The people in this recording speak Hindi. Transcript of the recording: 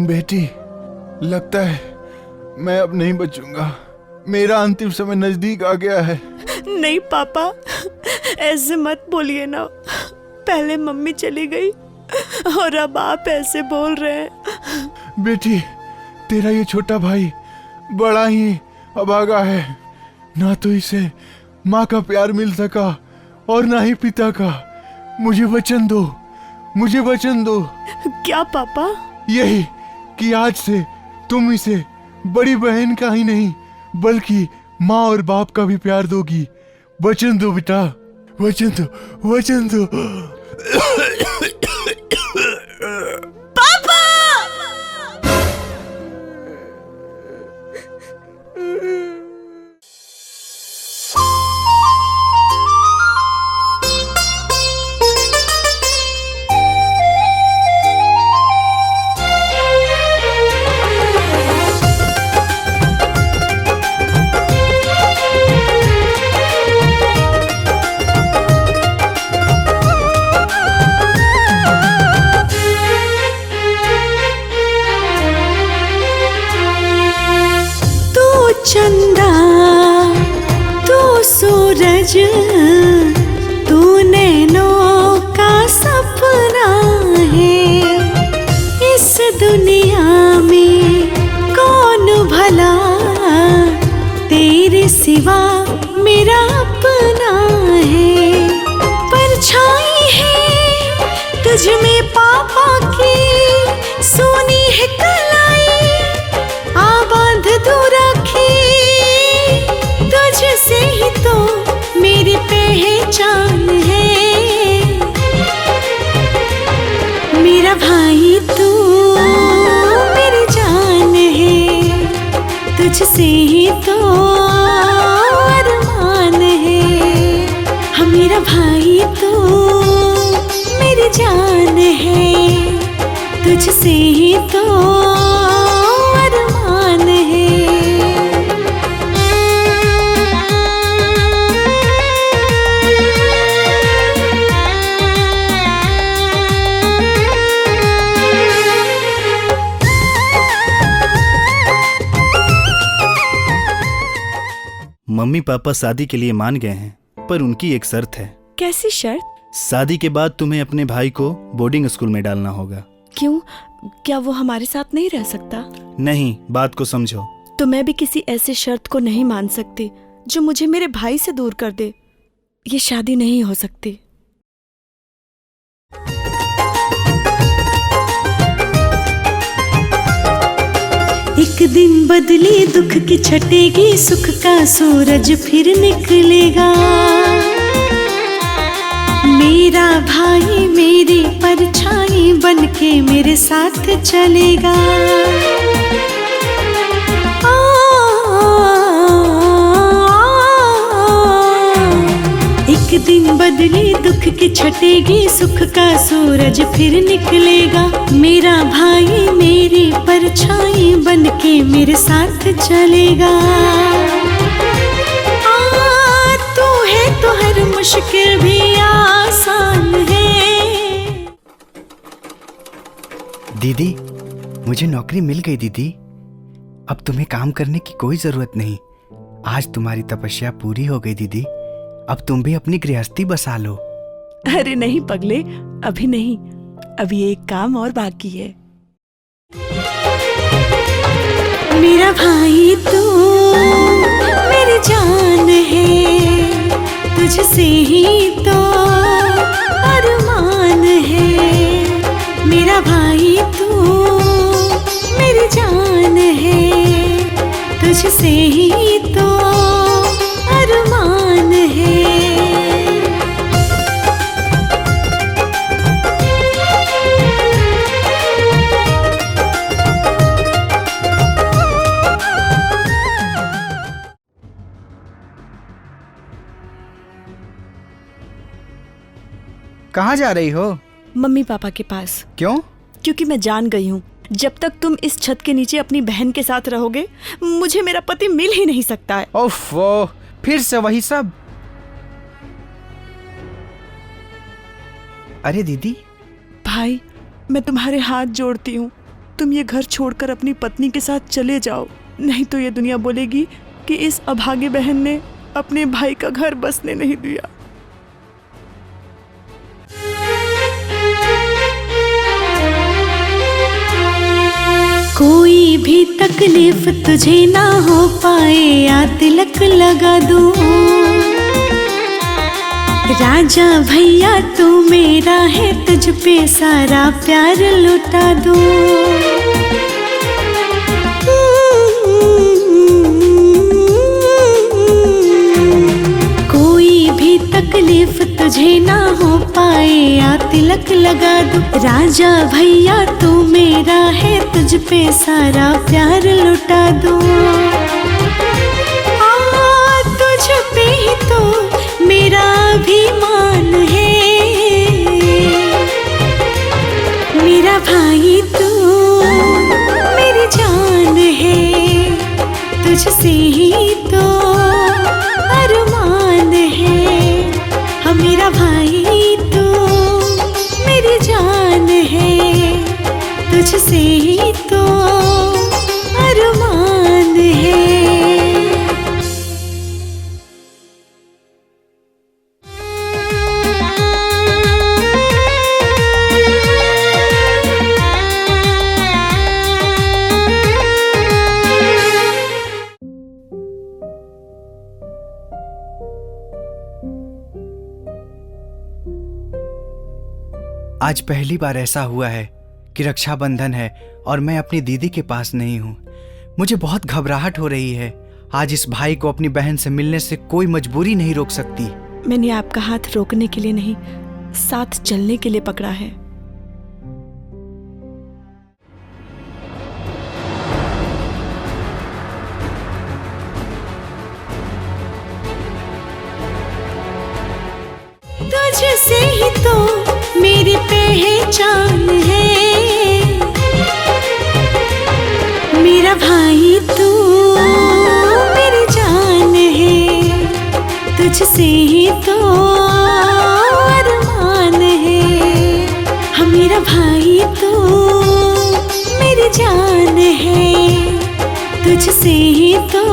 बेटी, लगता है मैं अब नहीं बचूंगा। मेरा अंतिम समय नजदीक आ गया है। नहीं पापा, ऐसे मत बोलिए ना। पहले मम्मी चली गई और अब आप ऐसे बोल रहे हैं। बेटी, तेरा ये छोटा भाई बड़ा ही अभागा है। ना तो इसे माँ का प्यार मिल सका और ना ही पिता का। मुझे वचन दो, मुझे वचन दो। क्या पापा? यही कि आज से तुम इसे बड़ी बहन का ही नहीं बल्कि माँ और बाप का भी प्यार दोगी। वचन दो बेटा, वचन दो, वचन दो। पापा! चंदा, तू सूरज, तू नैनों का सपना है। इस दुनिया में कौन भला तेरे सिवा मेरा अपना है। परछाई है तुझ में पापा की, सोनी है कलाई आबाद दूर रखी। तुझसे ही तो मेरी पहचान है। मेरा भाई तू मेरी जान है। तुझसे ही तो अरमान है। हाँ मेरा भाई तू मेरी जान है। तुझसे ही तो अरमान है। मम्मी पापा शादी के लिए मान गए हैं, पर उनकी एक शर्त है। कैसी शर्त? शादी के बाद तुम्हें अपने भाई को बोर्डिंग स्कूल में डालना होगा। क्यों? क्या वो हमारे साथ नहीं रह सकता? नहीं, बात को समझो। तो मैं भी किसी ऐसे शर्त को नहीं मान सकती जो मुझे मेरे भाई से दूर कर दे। ये शादी नहीं हो सकती। एक दिन बदली दुख की छटेगी, सुख का सूरज फिर निकलेगा। मेरा भाई मेरी परछाई बनके मेरे साथ चलेगा। एक दिन बदली दुख की छटेगी, सुख का सूरज फिर निकलेगा। मेरा भाई मेरी परछाई बनके मेरे साथ चलेगा। तू है तो हर मुश्किल भी आसान है। दीदी, मुझे नौकरी मिल गई दीदी। अब तुम्हें काम करने की कोई जरूरत नहीं। आज तुम्हारी तपस्या पूरी हो गई दीदी। अब तुम भी अपनी गृहस्थी बसा लो। अरे नहीं पगले, अभी नहीं, अभी एक काम और बाकी है। मेरा भाई तू मेरी जान है। तुझसे ही तो अरमान है। मेरा भाई तू मेरी जान है। तुझसे ही तो अरमान है। कहाँ जा रही हो? मम्मी पापा के पास। क्यों? क्योंकि मैं जान गई हूँ, जब तक तुम इस छत के नीचे अपनी बहन के साथ रहोगे, मुझे मेरा पति मिल ही नहीं सकता है। ओफो, फिर से वही सब। अरे दीदी। भाई, मैं तुम्हारे हाथ जोड़ती हूँ, तुम ये घर छोड़कर अपनी पत्नी के साथ चले जाओ, नहीं तो ये दुनिया बोलेगी कि इस अभागे बहन ने अपने भाई का घर बसने नहीं दिया। कोई भी तकलीफ तुझे ना हो पाए, या तिलक लगा दूं। राजा भैया तू मेरा है, तुझ पे सारा प्यार लुटा दूं। कोई भी तकलीफ तुझे ना हो पाए, या तिलक लगा दूं। राजा भैया तू मेरा है, तुझ पे सारा प्यार लुटा दूं। तुझ पे ही तो मेरा अभिमान है, मेरा भाई तू मेरी जान है, तुझसे ही तो अरमान है। हाँ मेरा भाई तू मेरी जान है, तुझसे ही तो अरमान है। आज पहली बार ऐसा हुआ है कि रक्षाबंधन है और मैं अपनी दीदी के पास नहीं हूँ। मुझे बहुत घबराहट हो रही है। आज इस भाई को अपनी बहन से मिलने से कोई मजबूरी नहीं रोक सकती। मैंने आपका हाथ रोकने के लिए नहीं, साथ चलने के लिए पकड़ा है। तुझसे ही तो मेरी पहचान है, मेरा भाई तू मेरी जान है, तुझसे ही तो अरमान है। हाँ मेरा भाई तू मेरी जान है, तुझसे ही तो